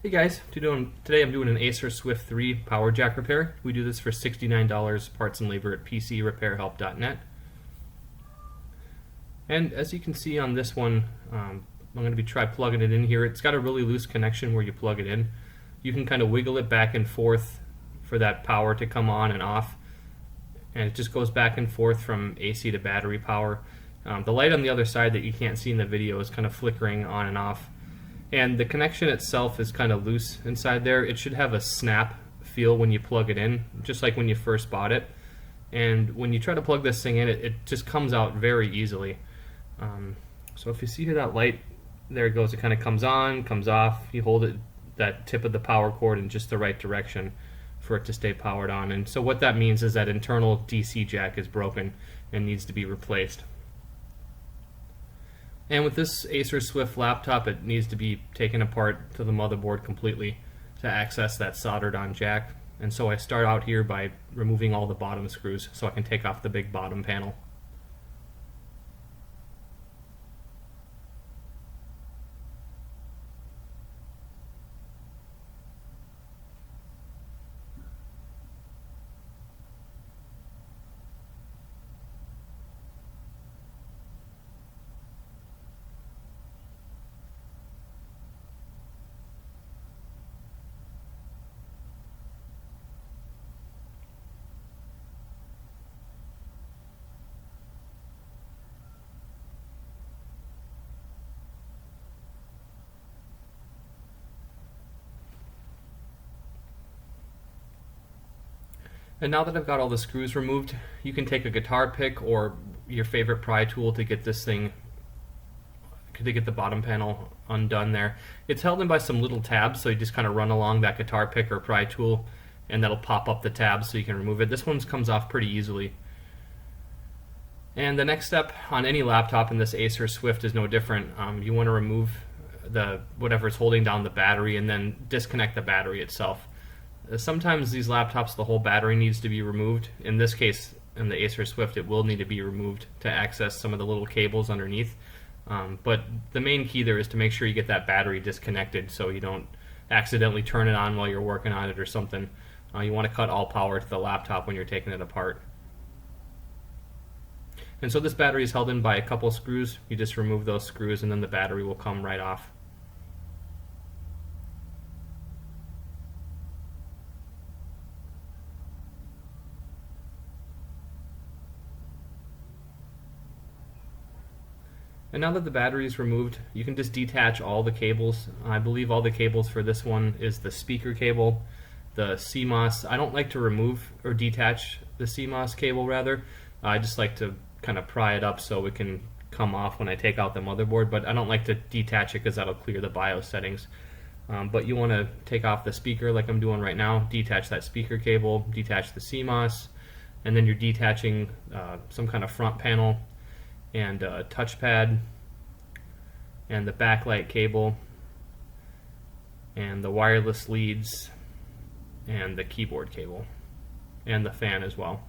Hey guys, today I'm doing an Acer Swift 3 power jack repair. We do this for $69 parts and labor at PCRepairHelp.net. And as you can see on this one, I'm going to try plugging it in here. It's got a really loose connection where you plug it in. You can kind of wiggle it back and forth for that power to come on and off. And it just goes back and forth from AC to battery power. The light on the other side that you can't see in the video is kind of flickering on and off. And the connection itself is kind of loose inside there. It should have a snap feel when you plug it in, just like when you first bought it. And when you try to plug this thing in, it just comes out very easily. So if you see that light, there it goes. It kind of comes on, comes off. You hold it, that tip of the power cord, in just the right direction for it to stay powered on. And so what that means is that internal DC jack is broken and needs to be replaced. And with this Acer Swift laptop, it needs to be taken apart to the motherboard completely to access that soldered-on jack. And so I start out here by removing all the bottom screws so I can take off the big bottom panel. And now that I've got all the screws removed, you can take a guitar pick or your favorite pry tool to get this thing, to get the bottom panel undone there. It's held in by some little tabs, so you just kind of run along that guitar pick or pry tool and that'll pop up the tabs so you can remove it. This one comes off pretty easily. And the next step on any laptop, and this Acer Swift is no different, you want to remove whatever's holding down the battery and then disconnect the battery itself. Sometimes these laptops, the whole battery needs to be removed. In this case, in the Acer Swift, it will need to be removed to access some of the little cables underneath. But the main key there is to make sure you get that battery disconnected so you don't accidentally turn it on while you're working on it or something. You want to cut all power to the laptop when you're taking it apart. And so this battery is held in by a couple screws. You just remove those screws and then the battery will come right off. And now that the battery is removed, you can just detach all the cables. I believe all the cables for this one is the speaker cable, the CMOS. I don't like to remove or detach the CMOS cable, rather. I just like to kind of pry it up so it can come off when I take out the motherboard, but I don't like to detach it because that'll clear the BIOS settings. But you want to take off the speaker like I'm doing right now, detach that speaker cable, detach the CMOS, and then you're detaching some kind of front panel and a touchpad and the backlight cable and the wireless leads and the keyboard cable and the fan as well.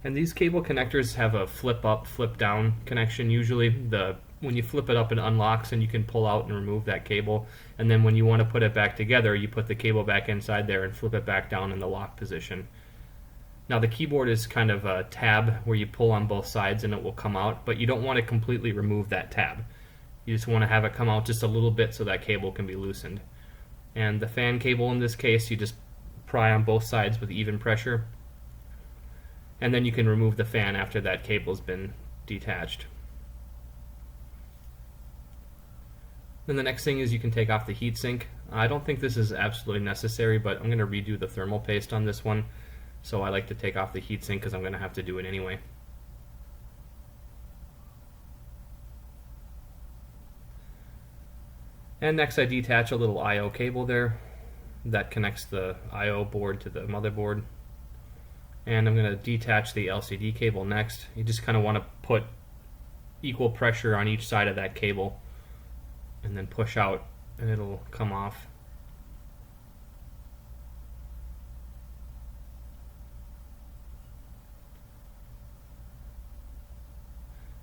And these cable connectors have a flip up, flip down connection usually. When you flip it up, it unlocks and you can pull out and remove that cable. And then when you want to put it back together, you put the cable back inside there and flip it back down in the lock position. Now the keyboard is kind of a tab where you pull on both sides and it will come out, but you don't want to completely remove that tab. You just want to have it come out just a little bit so that cable can be loosened. And the fan cable in this case, you just pry on both sides with even pressure. And then you can remove the fan after that cable's been detached. Then the next thing is you can take off the heatsink. I don't think this is absolutely necessary, but I'm going to redo the thermal paste on this one. So I like to take off the heatsink because I'm going to have to do it anyway. And next I detach a little I/O cable there that connects the I/O board to the motherboard. And I'm going to detach the LCD cable next. You just kind of want to put equal pressure on each side of that cable and then push out and it'll come off.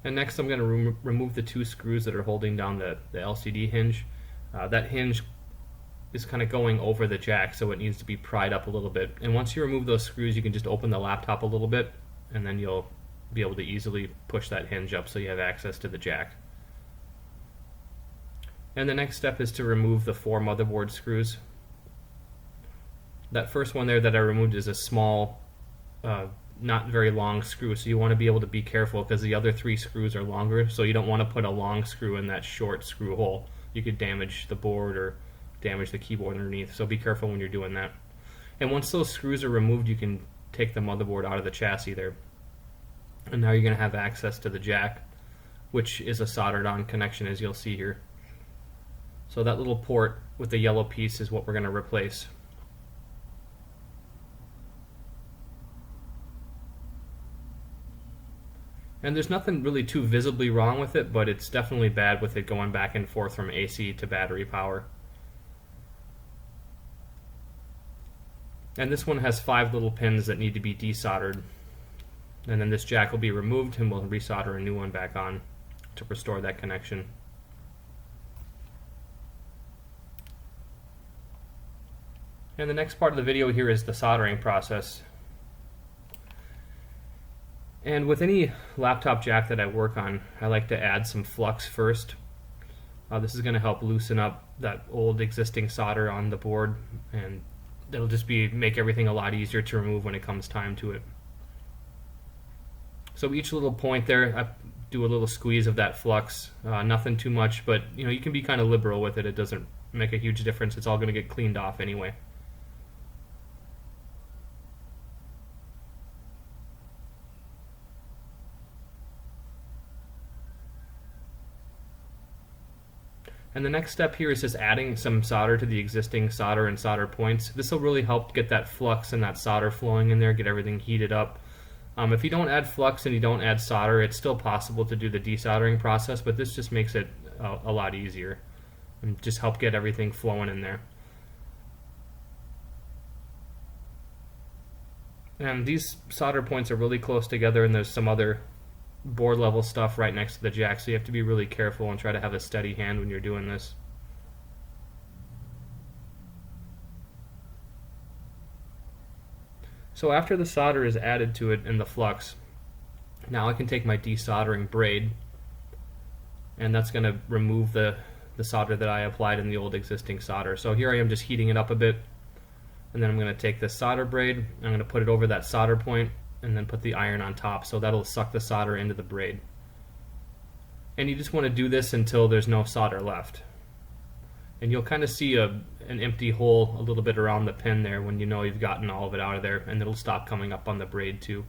And next I'm going to remove the two screws that are holding down the LCD hinge. That hinge is kind of going over the jack, so it needs to be pried up a little bit. And once you remove those screws, you can just open the laptop a little bit, and then you'll be able to easily push that hinge up so you have access to the jack. And the next step is to remove the 4 motherboard screws. That first one there that I removed is a small, not very long screw, so you want to be able to be careful because the other 3 screws are longer, so you don't want to put a long screw in that short screw hole. You could damage the board or damage the keyboard underneath, so be careful when you're doing that. And once those screws are removed, you can take the motherboard out of the chassis there. And now you're going to have access to the jack, which is a soldered-on connection, as you'll see here. So that little port with the yellow piece is what we're going to replace. And there's nothing really too visibly wrong with it, but it's definitely bad with it going back and forth from AC to battery power. And this one has 5 little pins that need to be desoldered. And then this jack will be removed and we'll resolder a new one back on to restore that connection. And the next part of the video here is the soldering process. And with any laptop jack that I work on, I like to add some flux first. This is going to help loosen up that old existing solder on the board, and it'll just make everything a lot easier to remove when it comes time to it. So each little point there, I do a little squeeze of that flux. Nothing too much, but you can be kind of liberal with it. It doesn't make a huge difference. It's all going to get cleaned off anyway. And the next step here is just adding some solder to the existing solder and solder points. This will really help get that flux and that solder flowing in there, get everything heated up. If you don't add flux and you don't add solder, it's still possible to do the desoldering process, but this just makes it a lot easier and just help get everything flowing in there. And these solder points are really close together, and there's some other board level stuff right next to the jack, so you have to be really careful and try to have a steady hand when you're doing this. So after the solder is added to it in the flux, now I can take my desoldering braid, and that's going to remove the solder that I applied in the old existing solder. So here I am just heating it up a bit, and then I'm going to take this solder braid, I'm going to put it over that solder point, and then put the iron on top, so that'll suck the solder into the braid. And you just want to do this until there's no solder left. And you'll kind of see an empty hole a little bit around the pin there when you know you've gotten all of it out of there, and it'll stop coming up on the braid too.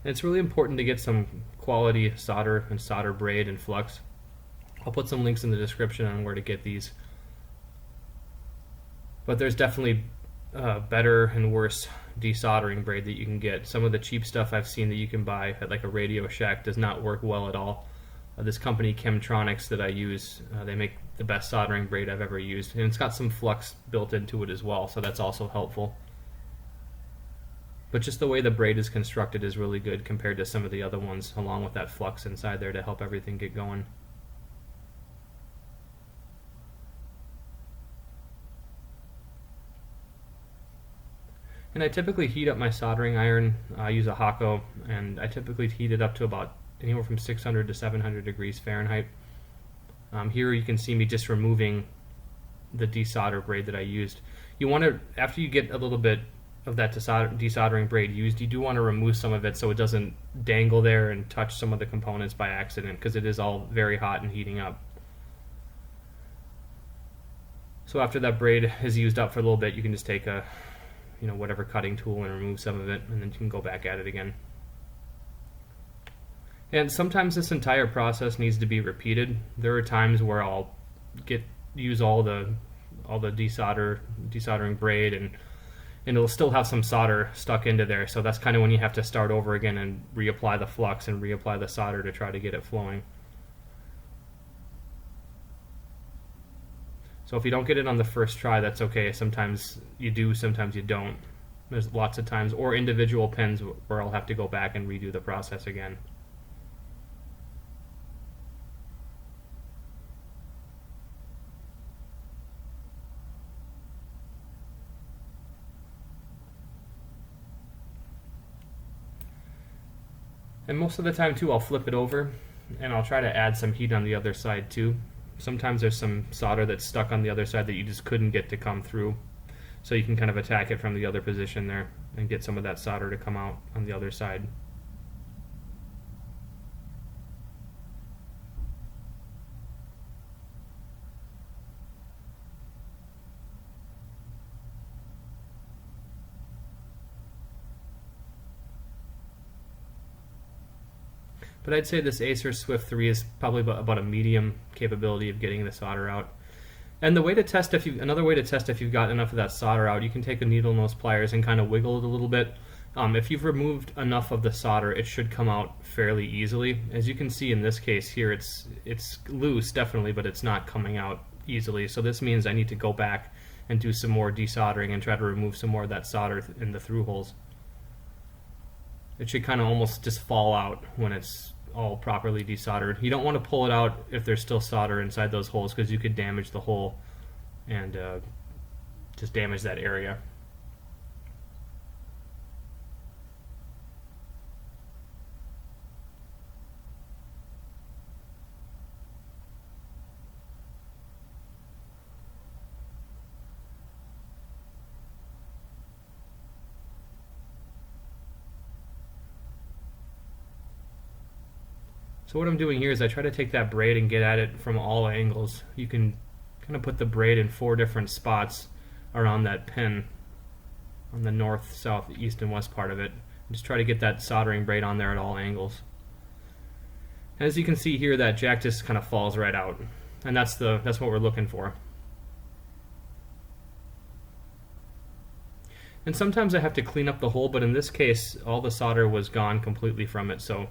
And it's really important to get some quality solder and solder braid and flux. I'll put some links in the description on where to get these. But there's definitely better and worse desoldering braid that you can get. Some of the cheap stuff I've seen that you can buy at like a Radio Shack does not work well at all. This company Chemtronics that I use, they make the best soldering braid I've ever used, and it's got some flux built into it as well, so that's also helpful. But just the way the braid is constructed is really good compared to some of the other ones, along with that flux inside there to help everything get going. And I typically heat up my soldering iron. I use a Hakko, and I typically heat it up to about anywhere from 600 to 700 degrees Fahrenheit. Here you can see me just removing the desolder braid that I used. You want to, after you get a little bit of that desoldering braid used, you do want to remove some of it so it doesn't dangle there and touch some of the components by accident, because it is all very hot and heating up. So after that braid is used up for a little bit, you can just take a whatever cutting tool and remove some of it, and then you can go back at it again. And sometimes this entire process needs to be repeated. There are times where I'll use all the desoldering braid, and it'll still have some solder stuck into there, so that's kind of when you have to start over again and reapply the flux and reapply the solder to try to get it flowing. So if you don't get it on the first try, that's okay. Sometimes you do, sometimes you don't. There's lots of times, or individual pins where I'll have to go back and redo the process again. And most of the time too, I'll flip it over and I'll try to add some heat on the other side too. Sometimes there's some solder that's stuck on the other side that you just couldn't get to come through. So you can kind of attack it from the other position there and get some of that solder to come out on the other side. But I'd say this Acer Swift 3 is probably about a medium capability of getting the solder out. And the way to test another way to test if you've got enough of that solder out, you can take a needle nose pliers and kind of wiggle it a little bit. If you've removed enough of the solder, it should come out fairly easily. As you can see in this case here, it's loose definitely, but it's not coming out easily. So this means I need to go back and do some more desoldering and try to remove some more of that solder in the through holes. It should kind of almost just fall out when it's all properly desoldered. You don't want to pull it out if there's still solder inside those holes, because you could damage the hole and just damage that area. So what I'm doing here is I try to take that braid and get at it from all angles. You can kind of put the braid in 4 different spots around that pin on the north, south, east, and west part of it. And just try to get that soldering braid on there at all angles. And as you can see here, that jack just kind of falls right out. And that's what we're looking for. And sometimes I have to clean up the hole, but in this case, all the solder was gone completely from it. So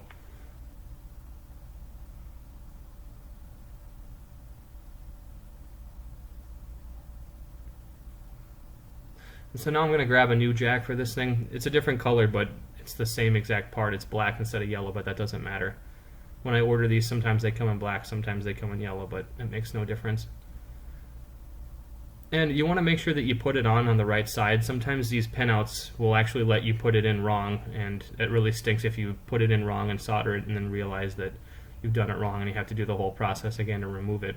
now I'm going to grab a new jack for this thing. It's a different color, but it's the same exact part. It's black instead of yellow, but that doesn't matter. When I order these, sometimes they come in black, sometimes they come in yellow, but it makes no difference. And you want to make sure that you put it on the right side. Sometimes these pinouts will actually let you put it in wrong, and it really stinks if you put it in wrong and solder it and then realize that you've done it wrong and you have to do the whole process again to remove it.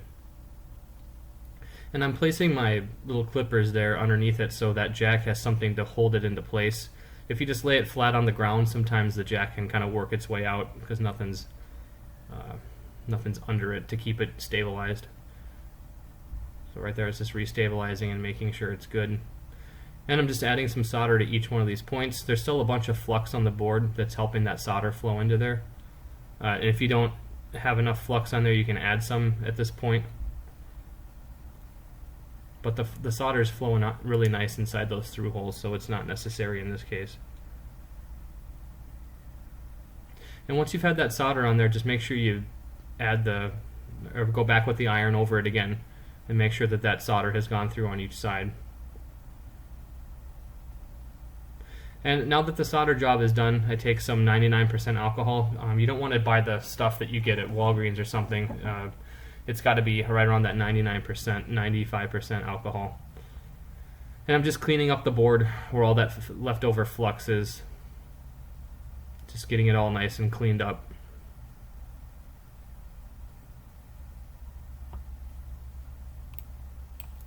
And I'm placing my little clippers there underneath it so that jack has something to hold it into place. If you just lay it flat on the ground, sometimes the jack can kind of work its way out because nothing's under it to keep it stabilized. So right there it's just restabilizing and making sure it's good. And I'm just adding some solder to each one of these points. There's still a bunch of flux on the board that's helping that solder flow into there. And if you don't have enough flux on there, you can add some at this point. But the solder is flowing out really nice inside those through holes, so it's not necessary in this case. And once you've had that solder on there, just make sure you or go back with the iron over it again and make sure that that solder has gone through on each side. And now that the solder job is done, I take some 99% alcohol. You don't want to buy the stuff that you get at Walgreens or something. It's got to be right around that 99%, 95% alcohol. And I'm just cleaning up the board where all that leftover flux is. Just getting it all nice and cleaned up.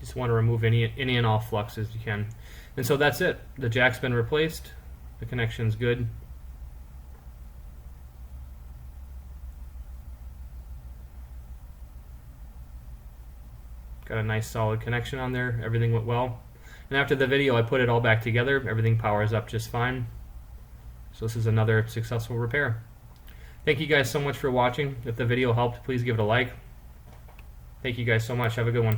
Just want to remove any and all flux as you can. And so that's it. The jack's been replaced. The connection's good. Got a nice solid connection on there. Everything went well. And after the video, I put it all back together. Everything powers up just fine. So this is another successful repair. Thank you guys so much for watching. If the video helped, please give it a like. Thank you guys so much. Have a good one.